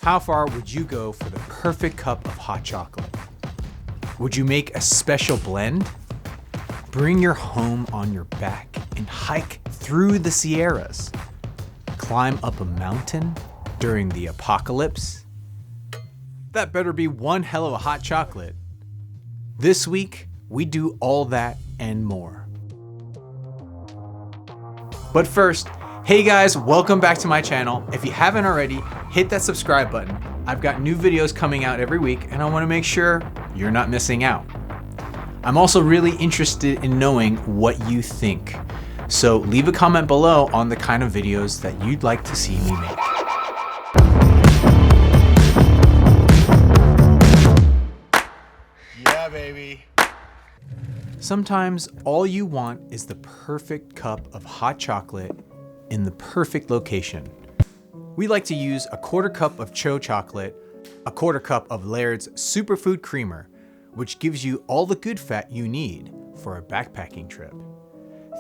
How far would you go for the perfect cup of hot chocolate? Would you make a special blend? Bring your home on your back and hike through the Sierras? Climb up a mountain during the apocalypse? That better be one hell of a hot chocolate. This week, we do all that and more. But first, hey guys, welcome back to my channel. If you haven't already, hit that subscribe button. I've got new videos coming out every week and I want to make sure you're not missing out. I'm also really interested in knowing what you think. So leave a comment below on the kind of videos that you'd like to see me make. Yeah, baby. Sometimes all you want is the perfect cup of hot chocolate in the perfect location. We like to use a 1/4 cup of Tcho Chocolate, a 1/4 cup of Laird's Superfood Creamer, which gives you all the good fat you need for a backpacking trip,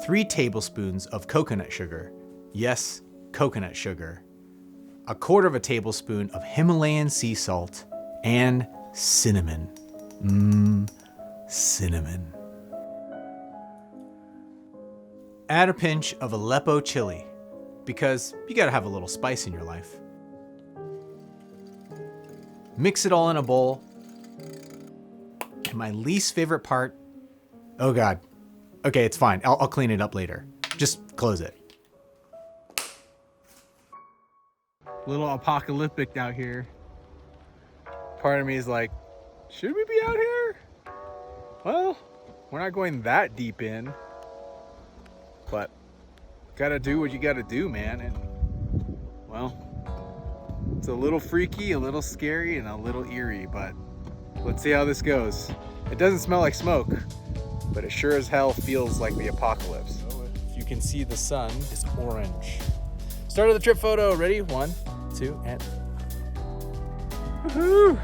3 tablespoons of coconut sugar, yes, coconut sugar, a 1/4 tablespoon of Himalayan sea salt, and cinnamon. Cinnamon. Add a pinch of Aleppo Chile, because you gotta have a little spice in your life. Mix it all in a bowl. And my least favorite part, oh God. Okay, it's fine. I'll clean it up later. Just close it. Little apocalyptic out here. Part of me is like, should we be out here? Well, we're not going that deep in, but gotta do what you gotta do, man. And well, it's a little freaky, a little scary, and a little eerie, but let's see how this goes. It doesn't smell like smoke, but it sure as hell feels like the apocalypse. You can see the sun is orange. Start of the trip photo. Ready? 1, 2, and woohoo!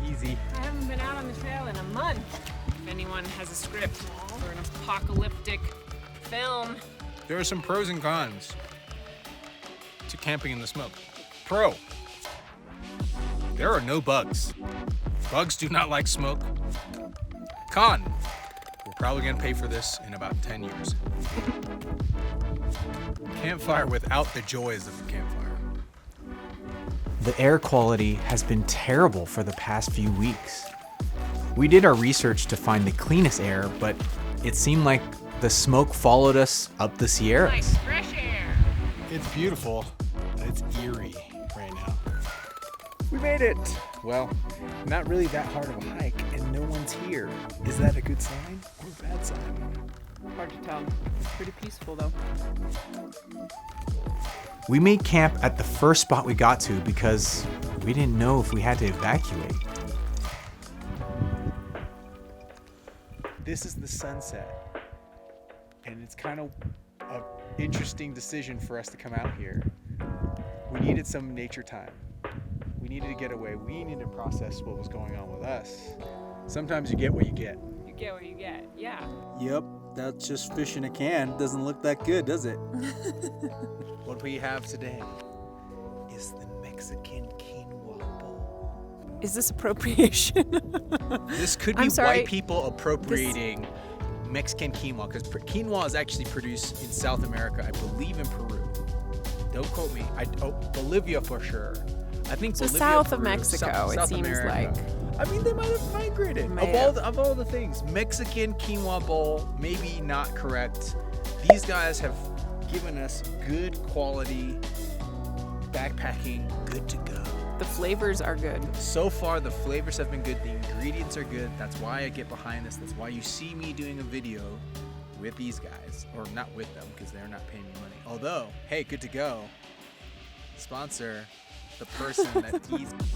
Easy. I haven't been out on the trail in a month. If anyone has a script for an apocalyptic film. There are some pros and cons to camping in the smoke. Pro: there are no bugs. Bugs do not like smoke. Con: we're probably gonna pay for this in about 10 years. Campfire without the joys of the campfire. The air quality has been terrible for the past few weeks. We did our research to find the cleanest air, but it seemed like the smoke followed us up the Sierras. Nice fresh air. It's beautiful, but it's eerie right now. We made it. Well, not really that hard of a hike, and no one's here. Is that a good sign or a bad sign? Hard to tell. It's pretty peaceful though. We made camp at the first spot we got to because we didn't know if we had to evacuate. This is the sunset, and it's kind of an interesting decision for us to come out here. We needed some nature time. We needed to get away. We needed to process what was going on with us. Sometimes you get what you get. You get what you get, yeah. Yep, that's just fish in a can. Doesn't look that good, does it? What we have today is the Mexican Quinoa Bowl. Is this appropriation? This could be I'm sorry. white people appropriating Mexican quinoa, because quinoa is actually produced in South America, I believe in Peru. Don't quote me. Bolivia for sure. I think So Bolivia, south of Peru, Mexico, it South seems America. like. I mean, they might have migrated. Of all the things, Mexican Quinoa Bowl, maybe not correct. These guys have given us good quality backpacking, good to go. The flavors are good. So far, the flavors have been good. The ingredients are good. That's why I get behind this. That's why you see me doing a video with these guys, or not with them, because they're not paying me money. Although, hey, good to go. Sponsor the person that teased me.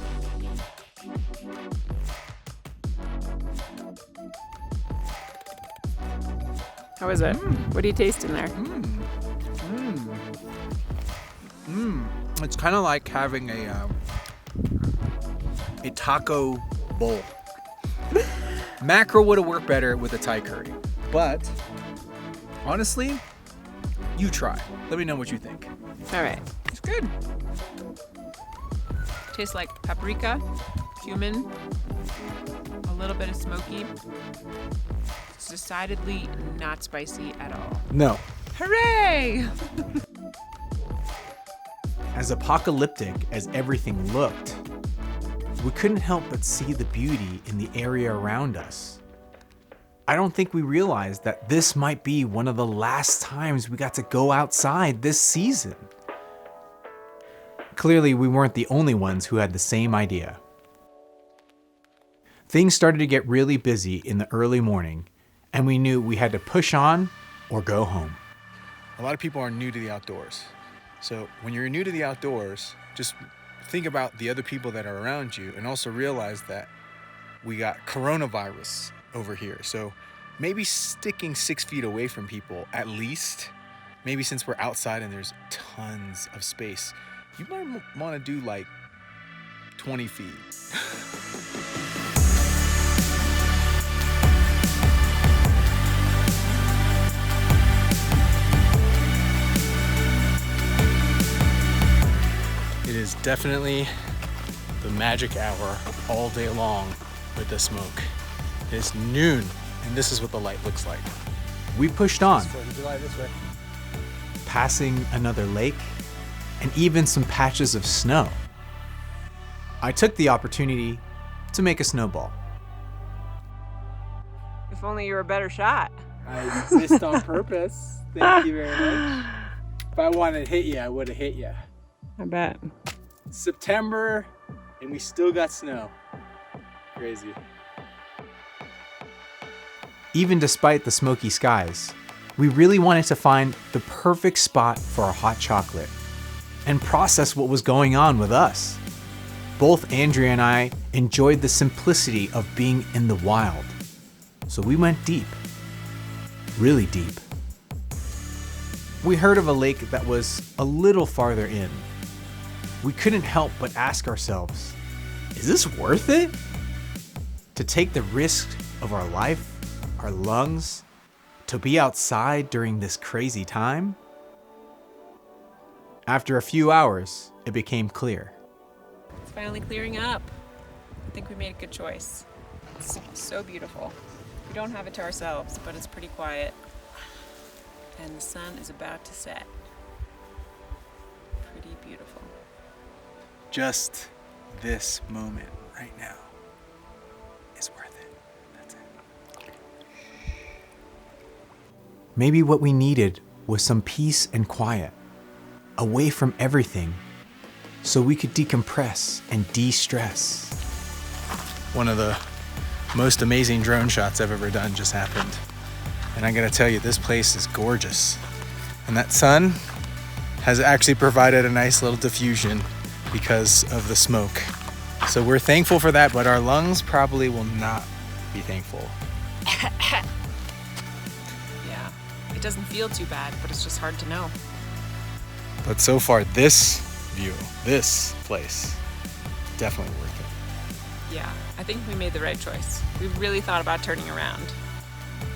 How is it? What are you tasting there? It's kind of like having a taco bowl. Mackerel would have worked better with a Thai curry, but honestly, you try. Let me know what you think. All right. It's good. Tastes like paprika, cumin, a little bit of smoky. It's decidedly not spicy at all. No. Hooray! As apocalyptic as everything looked, we couldn't help but see the beauty in the area around us. I don't think we realized that this might be one of the last times we got to go outside this season. Clearly, we weren't the only ones who had the same idea. Things started to get really busy in the early morning, and we knew we had to push on or go home. A lot of people are new to the outdoors. So when you're new to the outdoors, just think about the other people that are around you and also realize that we got coronavirus over here. So maybe sticking 6 feet away from people at least, maybe since we're outside and there's tons of space, you might want to do like 20 feet. It is definitely the magic hour all day long with the smoke. It's noon, and this is what the light looks like. We pushed on, passing another lake, and even some patches of snow. I took the opportunity to make a snowball. If only you were a better shot. I missed on purpose. Thank you very much. If I wanted to hit you, I would have hit you. I bet. September, and we still got snow. Crazy. Even despite the smoky skies, we really wanted to find the perfect spot for our hot chocolate and process what was going on with us. Both Andrea and I enjoyed the simplicity of being in the wild, so we went deep, really deep. We heard of a lake that was a little farther in. We couldn't help but ask ourselves, is this worth it? To take the risk of our life, our lungs, to be outside during this crazy time? After a few hours, it became clear. It's finally clearing up. I think we made a good choice. It's so beautiful. We don't have it to ourselves, but it's pretty quiet. And the sun is about to set. Pretty beautiful. Just this moment right now is worth it. That's it. Maybe what we needed was some peace and quiet, away from everything, so we could decompress and de-stress. One of the most amazing drone shots I've ever done just happened. And I'm gonna tell you, this place is gorgeous. And that sun has actually provided a nice little diffusion because of the smoke. So we're thankful for that, but our lungs probably will not be thankful. Yeah, it doesn't feel too bad, but it's just hard to know. But so far, this view, this place, definitely worth it. Yeah, I think we made the right choice. We really thought about turning around.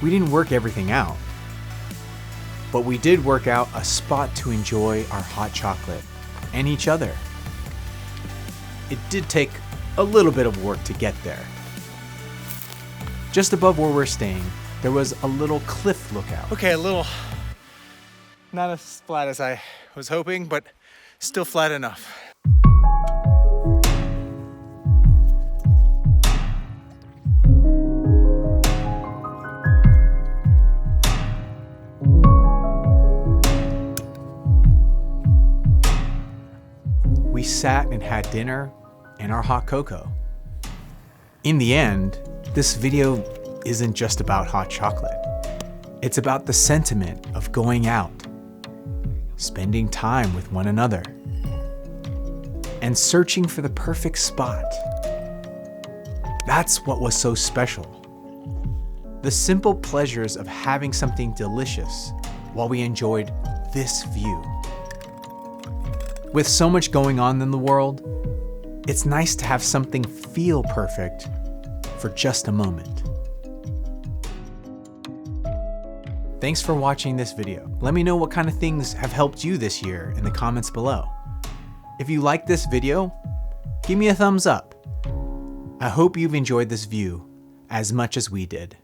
We didn't work everything out, but we did work out a spot to enjoy our hot chocolate and each other. It did take a little bit of work to get there. Just above where we're staying, there was a little cliff lookout. Okay, a little, not as flat as I was hoping, but still flat enough. We sat and had dinner and our hot cocoa. In the end, this video isn't just about hot chocolate. It's about the sentiment of going out, spending time with one another, and searching for the perfect spot. That's what was so special. The simple pleasures of having something delicious while we enjoyed this view. With so much going on in the world, it's nice to have something feel perfect for just a moment. Thanks for watching this video. Let me know what kind of things have helped you this year in the comments below. If you like this video, give me a thumbs up. I hope you've enjoyed this view as much as we did.